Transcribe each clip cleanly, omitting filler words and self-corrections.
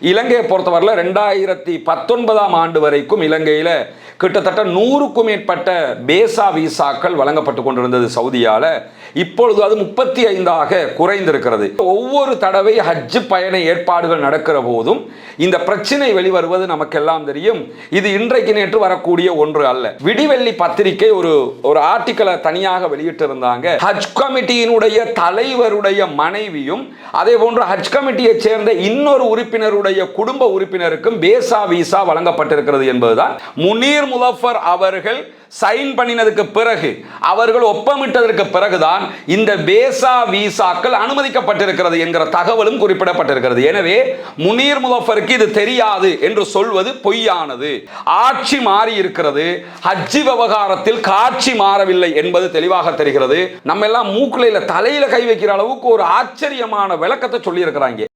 இலங்கையை பொறுத்தவரையில் 2019ஆம் ஆண்டு வரைக்கும் இலங்கையில் கிட்டத்தட்ட 100க்கும் மேற்பட்ட பேசா விசாக்கள் வழங்கப்பட்டு கொண்டிருந்தது சவுதியால. இப்பொழுது அது 35ஆக குறைந்திருக்கிறது. ஒவ்வொரு தடவை ஹஜ் பயண ஏற்பாடுகள் நடக்கிற போதும் இந்த பிரச்சனை வெளிவருவது நமக்கெல்லாம் தெரியும். இது இன்றைக்கு நேற்று வரக்கூடிய ஒன்று அல்ல. விடிவெள்ளி பத்திரிகை ஒரு ஆர்டிக்கலை தனியாக வெளியிட்டிருந்தாங்க. ஹஜ் கமிட்டியினுடைய தலைவருடைய மனைவியும் அதே போன்று ஹஜ் கமிட்டியை சேர்ந்த இன்னொரு உறுப்பினருடைய குடும்ப உறுப்பினருக்கும் பேசா விசா வழங்கப்பட்டிருக்கிறது என்பதுதான். முனீர் முலஃபர் அவர்கள் சைன் பண்ணினதுக்கு பிறகு, அவர்கள் ஒப்பமிட்டதற்கு பிறகுதான் இந்த பேசா விசாக்கள் அனுமதிக்கப்பட்டிருக்கிறது என்கிற தகவலும் குறிப்பிடப்பட்டிருக்கிறது. எனவே முனீர் முலஃபருக்கு இது தெரியாது என்று சொல்வது பொய்யானது. ஆட்சி மாறி இருக்கிறது, ஹஜ் விவகாரத்தில் காட்சி மாறவில்லை என்பது தெளிவாக தெரிகிறது. நம்ம எல்லாம் மூக்குலையில தலையில கை வைக்கிற அளவுக்கு ஒரு ஆச்சரியமான விளக்கத்தை சொல்லி இருக்கிறாங்க.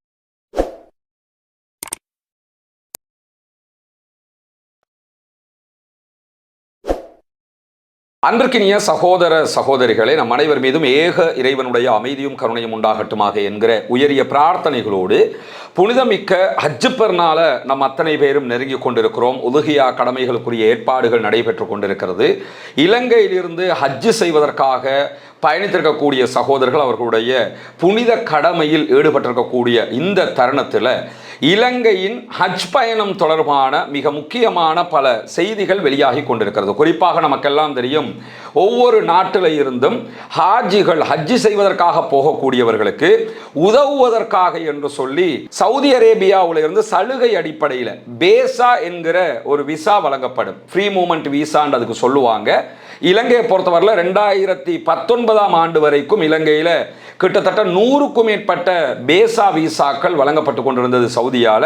அன்பிற்கினிய சகோதர சகோதரிகளே, நம் அனைவர் மீதும் ஏக இறைவனுடைய அமைதியும் கருணையும் உண்டாகட்டுமாக என்கிற உயரிய பிரார்த்தனைகளோடு புனிதமிக்க ஹஜ் பெருநாள நம் அத்தனை பேரும் நெருங்கி கொண்டிருக்கிறோம். உதுகியா கடமைகளுக்குரிய ஏற்பாடுகள் நடைபெற்று கொண்டிருக்கிறது. இலங்கையிலிருந்து ஹஜ் செய்வதற்காக பயணித்திருக்கக்கூடிய சகோதரர்கள் அவர்களுடைய புனித கடமையில் ஈடுபட்டிருக்கக்கூடிய இந்த தருணத்தில் இலங்கையின் ஹஜ் பயணம் தொடர்பான மிக முக்கியமான பல செய்திகள் வெளியாகி கொண்டிருக்கிறது. குறிப்பாக நமக்கெல்லாம் தெரியும், ஒவ்வொரு நாட்டில் இருந்தும் ஹாஜிகள் ஹஜ் செய்வதற்காக போகக்கூடியவர்களுக்கு உதவுவதற்காக என்று சொல்லி சவுதி அரேபியாவில் இருந்து சலுகை அடிப்படையில் பேசா என்கிற ஒரு விசா வழங்கப்படும். ஃப்ரீ மூவ்மெண்ட் விசான்னு அதுக்கு சொல்லுவாங்க. இலங்கையை பொறுத்தவரையில் 2019ஆம் ஆண்டு வரைக்கும் இலங்கையில் கிட்டத்தட்ட 100க்கும் மேற்பட்ட பேசா விசாக்கள் வழங்கப்பட்டு கொண்டிருந்தது சவுதியால.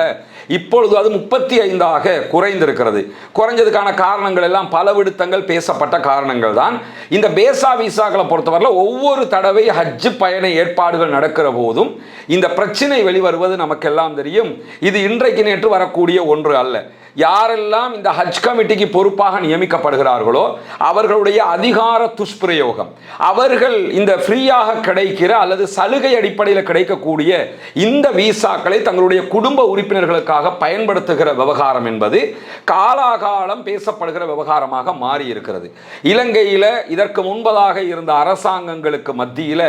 இப்பொழுது அது 35ஆக குறைந்திருக்கிறது. குறைஞ்சதுக்கான காரணங்கள் எல்லாம் பல விடுத்தங்கள் பேசப்பட்ட காரணங்கள் தான். இந்த பேசா விசாக்களை பொறுத்தவரையில் ஒவ்வொரு தடவை ஹஜ் பயண ஏற்பாடுகள் நடக்கிற போதும் இந்த பிரச்சனை வெளிவருவது நமக்கெல்லாம் தெரியும். இது இன்றைக்கு நேற்று வரக்கூடிய ஒன்று அல்ல. யாரெல்லாம் இந்த ஹஜ் கமிட்டிக்கு பொறுப்பாக நியமிக்கப்படுகிறார்களோ அவர்களுடைய அதிகார துஷ்பிரயோகம், அவர்கள் இந்த ஃப்ரீயாக கிடைக்கிற அல்லது சலுகை அடிப்படையில் கிடைக்கக்கூடிய இந்த விசாக்களை தங்களுடைய குடும்ப உறுப்பினர்களுக்காக பயன்படுத்துகிற விவகாரம் என்பது காலாகாலம் பேசப்படுகிற விவகாரமாக மாறி இருக்கிறது. இலங்கையில் இதற்கு முன்பதாக இருந்த அரசாங்கங்களுக்கு மத்தியில்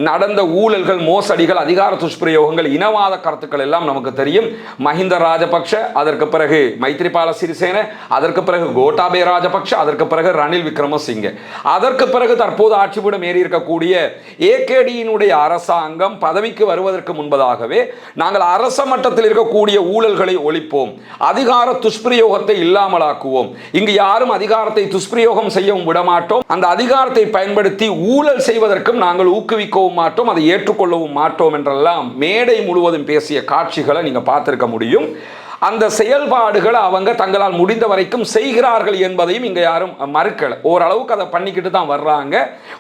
நடந்த ஊழல்கள், மோசடிகள், அதிகார துஷ்பிரயோகங்கள், இனவாத கருத்துக்கள் எல்லாம் நமக்கு தெரியும். மஹிந்த ராஜபக்ஷ, அதற்கு பிறகு மைத்ரிபால சிறிசேன, அதற்கு பிறகு கோட்டாபே ராஜபக்ஷ, அதற்கு பிறகு ரணில் விக்ரமசிங்கே, அதற்கு பிறகு தற்போது ஆட்சிபீடம் ஏறி இருக்கக்கூடிய ஏகேடியினுடைய அரசாங்கம் பதவிக்கு வருவதற்கு முன்பதாகவே நாங்கள் அரச மட்டத்தில் இருக்கக்கூடிய ஊழல்களை ஒழிப்போம், அதிகார துஷ்பிரயோகத்தை இல்லாமலாக்குவோம், இங்கு யாரும் அதிகாரத்தை துஷ்பிரயோகம் செய்யவும் விடமாட்டோம், அந்த அதிகாரத்தை பயன்படுத்தி ஊழல் செய்வதற்கும் நாங்கள் ஊக்குவிக்கவும் மாட்டோம், அதை ஏற்றுக்கொள்ளவும் மாட்டோம் என்றெல்லாம் மேடை முழுவதும் பேசிய காட்சிகளை நீங்க பார்த்திருக்க முடியும். அந்த செயல்பாடுகளை அவங்க தங்களால் முடிந்த வரைக்கும் செய்கிறார்கள் என்பதையும் இங்கே யாரும் மறுக்கலை. ஓரளவுக்கு அதை பண்ணிக்கிட்டு தான் வர்றாங்க.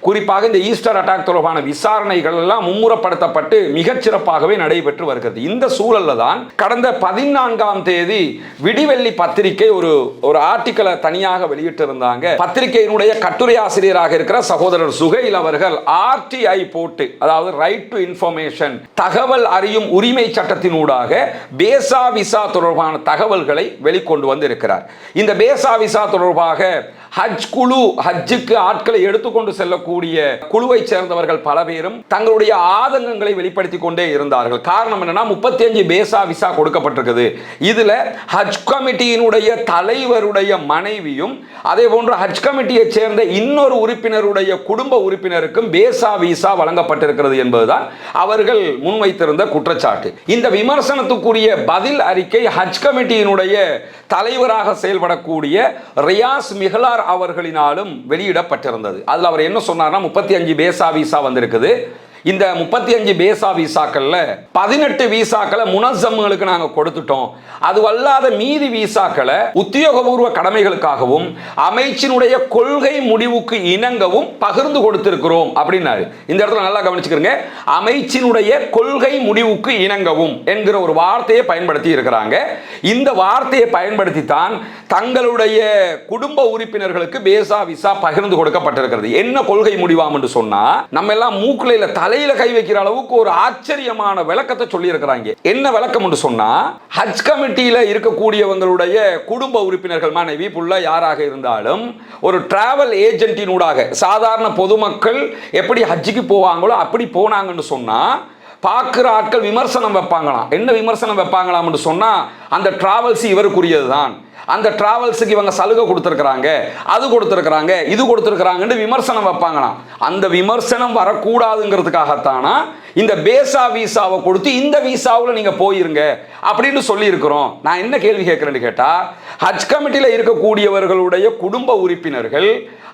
குறிப்பாக இந்த ஈஸ்டர் அட்டாக் தொடர்பான விசாரணைகள் எல்லாம் மும்முரப்படுத்தப்பட்டு மிகச்சிறப்பாகவே நடைபெற்று வருகிறது. இந்த சூழல்ல தான் கடந்த 14ஆம் தேதி விடிவெள்ளி பத்திரிகை ஒரு ஆர்டிக்கலை தனியாக வெளியிட்டிருந்தாங்க. பத்திரிகையினுடைய கட்டுரை ஆசிரியராக இருக்கிற சகோதரர் சுகைல் அவர்கள் RTI போட்டு, அதாவது ரைட் டு இன்ஃபர்மேஷன், தகவல் அறியும் உரிமை சட்டத்தினூடாக பேசா விசா தொடர்பான தகவல்களை வெளிக்கொண்டு வந்திருக்கிறார். இந்த பேசா விசா தொடர்பாக ஹஜ் குழு, ஹஜ்ஜுக்கு ஆட்களை எடுத்துக்கொண்டு செல்லக்கூடிய குழுவை சேர்ந்தவர்கள் பல பேரும் தங்களுடைய ஆதங்கங்களை வெளிப்படுத்தி கொண்டே இருந்தார்கள். காரணம் என்னன்னா, 35 பேசா விசா கொடுக்கப்பட்டிருக்குது. இதுல ஹஜ் கமிட்டியினுடைய தலைவருடைய மனைவியும் அதே போன்று ஹஜ் கமிட்டியை சேர்ந்த இன்னொரு உறுப்பினருடைய குடும்ப உறுப்பினருக்கும் பேசா விசா வழங்கப்பட்டிருக்கிறது என்பதுதான் அவர்கள் முன்வைத்திருந்த குற்றச்சாட்டு. இந்த விமர்சனத்துக்குரிய பதில் அறிக்கை ஹஜ் கமிட்டியினுடைய தலைவராக செயல்படக்கூடிய ரியாஸ் மிஹலார் அவர்களினாலும் வெளியிடப்பட்டிருந்தது. அதில் அவர் என்ன சொன்னார்னா, 35 பேசா விசா வந்திருக்குது. இந்த 35 பேசா விசாக்கள்ல 18 விசாக்களை முனஸ்ஸம்களுக்கு நாங்க கொடுத்துட்டோம். அது அல்லாத மீதி விசாக்களை உத்தியோகபூர்வ கடமைகளுக்காகவும் அமைச்சினுடைய கொள்கை முடிவுக்கு இணங்கவும் பகிர்ந்து கொடுத்திருக்கிறோம் அப்படின்னாரு. இந்த இடத்துல நல்லா கவனிச்சுக்கிறங்க. அமைச்சினுடைய கொள்கை முடிவுக்கு இணங்கவும் என்கிற ஒரு வார்த்தையை பயன்படுத்தி இருக்கிறாங்க. இந்த வார்த்தையை பயன்படுத்தி தான் தங்களுடைய குடும்ப உறுப்பினர்களுக்கு பேசா விசா பகிர்ந்து கொடுக்கப்பட்டிருக்கிறது. என்ன கொள்கை முடிவாம் என்று சொன்னா, நம்ம எல்லாம் மூக்குலையில தலையில கை வைக்கிற அளவுக்கு ஒரு ஆச்சரியமான விளக்கத்தை சொல்லி இருக்கிறாங்க. என்ன விளக்கம் என்று சொன்னா, ஹஜ் கமிட்டியில இருக்கக்கூடியவங்களுடைய குடும்ப உறுப்பினர்கள், மனைவி, புள்ள யாராக இருந்தாலும் ஒரு டிராவல் ஏஜென்ட்டினூடாக சாதாரண பொதுமக்கள் எப்படி ஹஜ்ஜுக்கு போவாங்களோ அப்படி போனாங்கன்னு சொன்னா பார்க்குற ஆட்கள் விமர்சனம் வைப்பாங்களாம். என்ன விமர்சனம் வைப்பாங்களாம்னு சொன்னால், அந்த டிராவல்ஸ் இவருக்குரியது தான், அந்த டிராவல்ஸுக்கு இவங்க சலுகை கொடுத்துருக்குறாங்க, அது கொடுத்துருக்குறாங்க, இது கொடுத்துருக்குறாங்கன்னு விமர்சனம் வைப்பாங்களாம். அந்த விமர்சனம் வரக்கூடாதுங்கிறதுக்காகத்தானா இந்த பேசா வீசாவை கொடுத்து இந்த வீசாவில் நீங்கள் போயிருங்க அப்படின்னு சொல்லியிருக்கிறோம். நான் என்ன கேள்வி கேட்குறேன்னு கேட்டால், ஹஜ் கமிட்டியில் இருக்கக்கூடியவர்களுடைய குடும்ப உறுப்பினர்கள்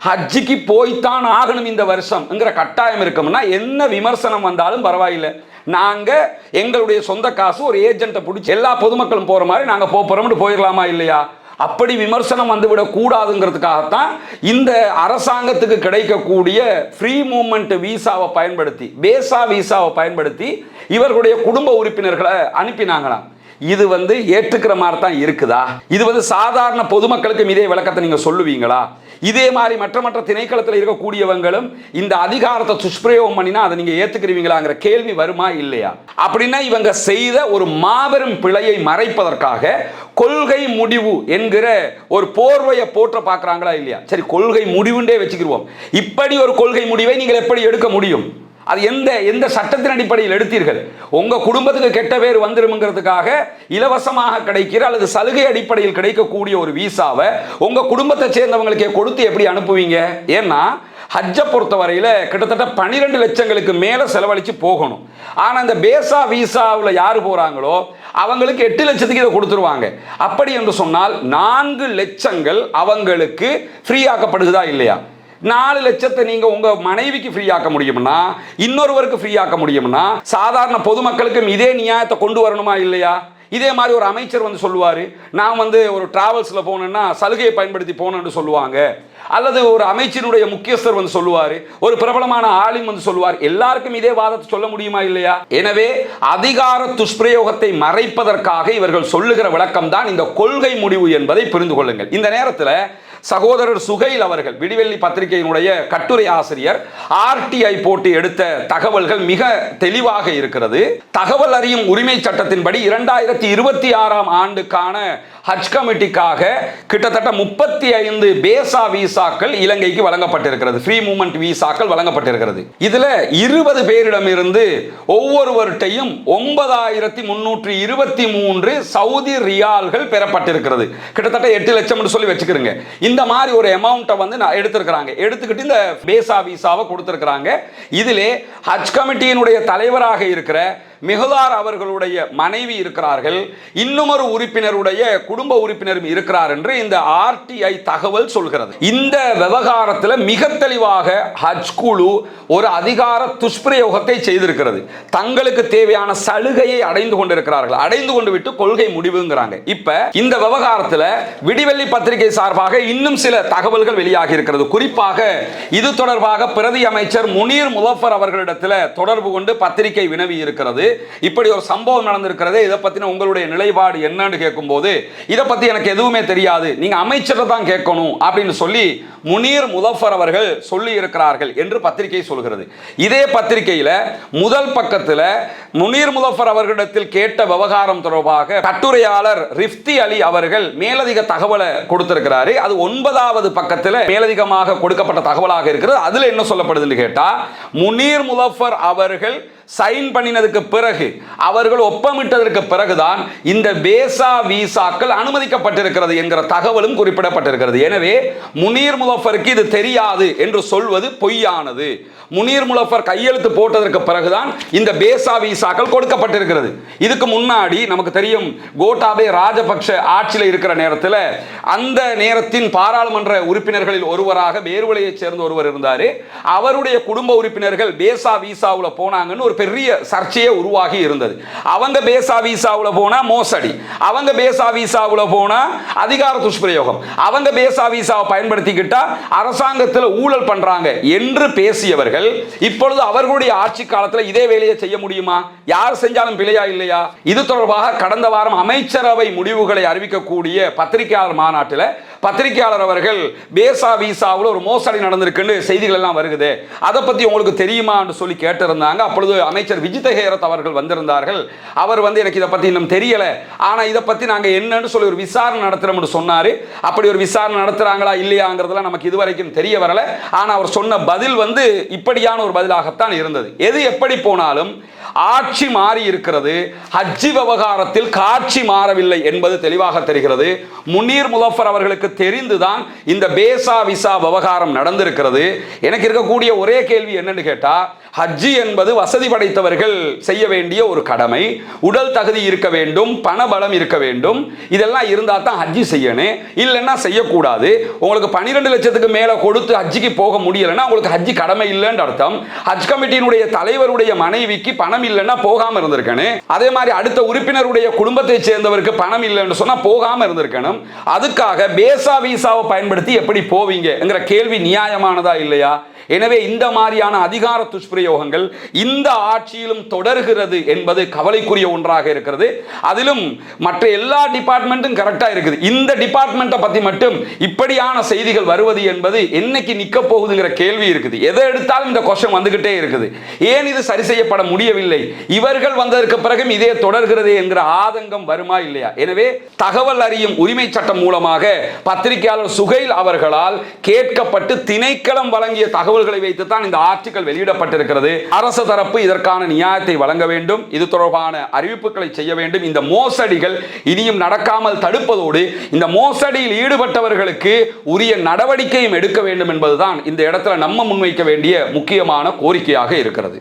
ஹஜ்ஜிக்கு போய்த்தான் ஆகணும் இந்த வருஷம்ங்கிற கட்டாயம் இருக்கும்னா என்ன விமர்சனம் வந்தாலும் பரவாயில்லை, நாங்கள் எங்களுடைய சொந்த காசு ஒரு ஏஜென்ட்டை பிடிச்சி எல்லா பொதுமக்களும் போகிற மாதிரி நாங்கள் போகிறோம்னு போயிடலாமா இல்லையா? அப்படி விமர்சனம் வந்துவிடக் கூடாதுங்கிறதுக்காகத்தான் இந்த அரசாங்கத்துக்கு கிடைக்கக்கூடிய ஃப்ரீ மூவ்மெண்ட் வீசாவை பயன்படுத்தி, பேசா வீசாவை பயன்படுத்தி இவர்களுடைய குடும்ப உறுப்பினர்களை அனுப்பினாங்களாம். இது ஏற்றுக்கிற மாதிரி தான் இருக்குதா? இது சாதாரண பொதுமக்களுக்கு இதே விளக்கத்தை நீங்க சொல்லுவீங்களா? இதே மாதிரி மற்ற திணைக்களத்தில் இருக்கக்கூடியவங்களும் இந்த அதிகாரத்தை துஷ்பிரயோகம் பண்ணினா அதை நீங்க ஏத்துக்கிறீங்களாங்கிற கேள்வி வருமா இல்லையா? அப்படின்னா இவங்க செய்த ஒரு மாபெரும் பிழையை மறைப்பதற்காக கொள்கை முடிவு என்கிற ஒரு போர்வையை போற்ற பார்க்கறாங்களா இல்லையா? சரி, கொள்கை முடிவுண்டே வச்சுக்கிடுவோம். இப்படி ஒரு கொள்கை முடிவை நீங்கள் எப்படி எடுக்க முடியும்? அது எந்த சட்டத்தின் அடிப்படையில் எடுத்தீர்கள்? உங்க குடும்பத்துக்கு கெட்ட பேர் வந்துருங்கிறதுக்காக இலவசமாக கிடைக்கிற அல்லது சலுகை அடிப்படையில் கிடைக்கக்கூடிய ஒரு வீசாவை உங்க குடும்பத்தை சேர்ந்தவங்களுக்கே கொடுத்து எப்படி அனுப்புவீங்க? ஏன்னா ஹஜ்ஜை பொறுத்தவரையில் கிட்டத்தட்ட 12 லட்சங்களுக்கு மேலே செலவழித்து போகணும். ஆனால் இந்த பேசா வீசாவில் யார் போகிறாங்களோ அவங்களுக்கு 8 லட்சத்துக்கு இதை கொடுத்துருவாங்க. அப்படி என்று சொன்னால் 4 லட்சங்கள் அவங்களுக்கு ஃப்ரீ ஆக்கப்படுகிறதா இல்லையா? 4 லட்சத்தை நீங்க உங்க மனைவிக்கு ஃப்ரீ ஆக்க முடியும்னா, இன்னொருவருக்கு ஃப்ரீ ஆக்க முடியும்னா, சாதாரண பொதுமக்களுக்கும் இதே நியாயத்தை கொண்டு வரணுமா இல்லையா? இதே மாதிரி ஒரு அமைச்சர் சொல்லுவாரு, நான் ஒரு டிராவல்ஸ்ல போனேன்னா சலுகையை பயன்படுத்தி போனேன்னு சொல்லுவாங்க. அல்லது ஒரு அமைச்சருடைய முக்கியஸ்தர் சொல்லுவாரு, ஒரு பிரபலமான ஆளும் சொல்லுவார். எல்லாருக்கும் இதே வாதத்தை சொல்ல முடியுமா இல்லையா? எனவே அதிகார துஷ்பிரயோகத்தை மறைப்பதற்காக இவர்கள் சொல்லுகிற விளக்கம் தான் இந்த கொள்கை முடிவு என்பதை புரிந்து கொள்ளுங்கள். இந்த நேரத்தில் சகோதரர் சுகைல் அவர்கள், விடிவெள்ளி பத்திரிகையினுடைய கட்டுரை ஆசிரியர், RTI போட்டு எடுத்த தகவல்கள் மிக தெளிவாக இருக்கிறது. தகவல் அறியும் உரிமை சட்டத்தின்படி 2026ஆம் ஆண்டுக்கான ஹஜ் கமிட்டிக்காக கிட்டத்தட்ட 35 பேசா வீசாக்கள் இலங்கைக்கு வழங்கப்பட்டிருக்கிறது. ஃப்ரீ மூவ்மெண்ட் வீசாக்கள் வழங்கப்பட்டிருக்கிறது. இதுல 20 பேரிடமிருந்து ஒவ்வொருவர்கிட்டையும் 9323 சவுதி ரியால்கள் பெறப்பட்டிருக்கிறது. கிட்டத்தட்ட 8 லட்சம் சொல்லி வச்சுக்கிறீங்க. இந்த மாதிரி ஒரு அமௌண்ட்டை எடுத்திருக்கிறாங்க. எடுத்துக்கிட்டு இந்த பேசா வீசாவை கொடுத்திருக்கிறாங்க. இதிலே ஹஜ் கமிட்டியினுடைய தலைவராக இருக்கிற மிகுதார் அவர்களுடைய மனைவி இருக்கிறார்கள், இன்னும் ஒரு உறுப்பினருடைய குடும்ப உறுப்பினரும் இருக்கிறார் என்று இந்த RTI தகவல் சொல்கிறது. இந்த விவகாரத்தில் மிக தெளிவாக ஹஜ் குழு ஒரு அதிகார துஷ்பிரயோகத்தை செய்திருக்கிறது. தங்களுக்கு தேவையான சலுகையை அடைந்து கொண்டிருக்கிறார்கள், அடைந்து கொண்டு விட்டு கொள்கை முடிவுங்கிறாங்க. இப்ப இந்த விவகாரத்தில் விடிவெள்ளி பத்திரிகை சார்பாக இன்னும் சில தகவல்கள் வெளியாகி இருக்கிறது. குறிப்பாக இது தொடர்பாக பிரதி அமைச்சர் முனீர் முலஃபர் அவர்களிடத்தில் தொடர்பு கொண்டு பத்திரிகை வினவி இருக்கிறது. இப்படி ஒரு சம்பவம் நடந்திருக்கிறது, இதை பத்தின உங்களுடைய நிலைப்பாடு என்னன்னு கேட்கும்போது, இதை பத்தி எனக்கு எதுவுமே தெரியாது, நீங்க அமைச்சரை தான் கேட்கணும் அப்படின்னு சொல்லி முனீர் முலஃபர் அவர்கள் சொல்லி இருக்கிறார்கள் என்று பத்திரிகை சொல்கிறது. இதே பத்திரிகையில முதல் பக்கத்தில் முனீர் முலஃபர் அவர்களிடத்தில் கேட்ட விவகாரம் தொடர்பாக கட்டுரையாளர் ரிஃப்தி அலி அவர்கள் மேலதிக தகவலை கொடுத்திருக்கிறாரு. அது 9வது பக்கத்தில் மேலதிகமாக கொடுக்கப்பட்ட தகவலாக இருக்கிறது. அதுல என்ன சொல்லப்படுதுன்னு கேட்டா, முனீர் முலஃபர் அவர்கள் சைன் பண்ணினதுக்கு பிறகு, அவர்கள் ஒப்பமிட்டதற்கு பிறகுதான் இந்த பேசா வீசாக்கள் அனுமதிக்கப்பட்டிருக்கிறது என்கிற தகவலும் குறிப்பிடப்பட்டிருக்கிறது. எனவே முனீர் முலஃபருக்கு இது தெரியாது என்று சொல்வது பொய்யானது. முனீர் முலஃபர் கையெழுத்து போட்டதற்கு பிறகுதான் இந்த பேசா வீசாக்கள் கொடுக்கப்பட்டிருக்கிறது. இதுக்கு முன்னாடி நமக்கு தெரியும், கோட்டாபே ராஜபக்ஷ ஆட்சியில் இருக்கிற நேரத்தில் அந்த நேரத்தின் பாராளுமன்ற உறுப்பினர்களில் ஒருவராக வேறுவலையை சேர்ந்த ஒருவர் இருந்தார். அவருடைய குடும்ப உறுப்பினர்கள் பேசா வீசாவில் போனாங்கன்னு ஒரு பெரிய சர்ச்சையே உருவாகி இருந்தது. அவங்க பேசா வீசாவுல போனா மோசடி, அவங்க பேசா வீசாவுல போனா அதிகார துஷ்பிரயோகம், அவங்க பேசா வீசாவை பயன்படுத்திக்கிட்டா அரசாங்கத்தில் ஊழல் பண்றாங்க என்று பேசியவர்கள் இப்பொழுது அவர்களுடைய ஆட்சி காலத்தில் இதே வேலையை செய்ய முடியுமா? யார் செஞ்சாலும் பிழையா இல்லையா? இது தொடர்பாக கடந்த வாரம் அமைச்சரவை முடிவுகளை அறிவிக்கக்கூடிய பத்திரிகையாளர் மாநாட்டில் பத்திரிகையாளர் அவர்கள் பேசா விசாவில் ஒரு மோசடி நடந்திருக்குன்னு செய்திகள் எல்லாம் வருகுது, அதை பத்தி உங்களுக்கு தெரியுமா என்று சொல்லி கேட்டிருந்தாங்க. அப்பொழுது அமைச்சர் விஜித ஹேரத் அவர்கள் வந்திருந்தார்கள். அவர் எனக்கு இதை பத்தி இன்னும் தெரியல, ஆனா இதை பத்தி நாங்க என்னன்னு சொல்லி ஒரு விசாரணை நடத்துறோம்னு சொன்னாரு. அப்படி ஒரு விசாரணை நடத்துறாங்களா இல்லையாங்கிறதுலாம் நமக்கு இதுவரைக்கும் தெரிய வரல. ஆனா அவர் சொன்ன பதில் இப்படியான ஒரு பதிலாகத்தான் இருந்தது. எது எப்படி போனாலும் ஆட்சி மாறி இருக்கிறது, ஹஜ்ஜி விவகாரத்தில் காட்சி மாறவில்லை என்பது தெளிவாக தெரிகிறது. முனீர் முலஃபர் அவர்களுக்கு தெரிந்துதான் இந்த பேசா விசா விவகாரம் நடந்திருக்கிறது. எனக்கு இருக்கக்கூடிய ஒரே கேள்வி என்னன்னு கேட்டா, ஹஜ்ஜி என்பது வசதி படைத்தவர்கள் செய்ய வேண்டிய ஒரு கடமை. உடல் தகுதி இருக்க வேண்டும், பண பலம் இருக்க வேண்டும். இதெல்லாம் இருந்தா தான் ஹஜ்ஜி செய்யணும், இல்லைன்னா செய்யக்கூடாது. உங்களுக்கு 12 லட்சத்துக்கு மேல கொடுத்து ஹஜ்ஜிக்கு போக முடியலன்னா உங்களுக்கு ஹஜ்ஜி கடமை இல்லைன்னு அர்த்தம். ஹஜ் கமிட்டியினுடைய தலைவருடைய மனைவிக்கு பணம் இல்லைன்னா போகாம இருந்திருக்கணும். அதே மாதிரி அடுத்த உறுப்பினருடைய குடும்பத்தை சேர்ந்தவருக்கு பணம் இல்லைன்னு சொன்னா போகாம இருந்திருக்கணும். அதுக்காக பேசா விசாவை பயன்படுத்தி எப்படி போவீங்கங்கிற கேள்வி நியாயமானதா இல்லையா? எனவே இந்த மாதிரியான அதிகார துஷ்பிரயோகங்கள் இந்த ஆட்சியிலும் தொடர்கிறது என்பது கவலைக்குரிய ஒன்றாக இருக்கிறது. அதிலும் மற்ற எல்லா டிபார்ட்மெண்ட்டும் கரெக்டா இருக்குது, இந்த டிபார்ட்மெண்ட்டை பத்தி மட்டும் இப்படியான செய்திகள் வருவது என்பது என்னைக்கு நிக்க போகுதுங்கிற கேள்வி இருக்குது. எதை எடுத்தாலும் இந்த கொஸ்டின் வந்துகிட்டே இருக்குது. ஏன் இது சரி செய்யப்பட முடியவில்லை, இவர்கள் வந்ததற்கு பிறகும் இதே தொடர்கிறது என்கிற ஆதங்கம் வருமா இல்லையா? எனவே தகவல் அறியும் உரிமை சட்டம் மூலமாக பத்திரிகையாளர் சுகைல் அவர்களால் கேட்கப்பட்டு திணைக்களம் வழங்கிய தகவல்களை வைத்துத்தான் இந்த ஆர்டிகல் வெளியிடப்பட்டிருக்கிறது. அரசு தரப்பு இதற்கான நியாயத்தை வழங்க வேண்டும், இது தொடர்பான அறிவிப்புகளை செய்ய வேண்டும். இந்த மோசடிகள் இனியும் நடக்காமல் தடுப்பதோடு இந்த மோசடியில் ஈடுபட்டவர்களுக்கு உரிய நடவடிக்கையும் எடுக்க வேண்டும் என்பதுதான் இந்த இடத்துல நம்ம முன்வைக்க வேண்டிய முக்கியமான கோரிக்கையாக இருக்கிறது.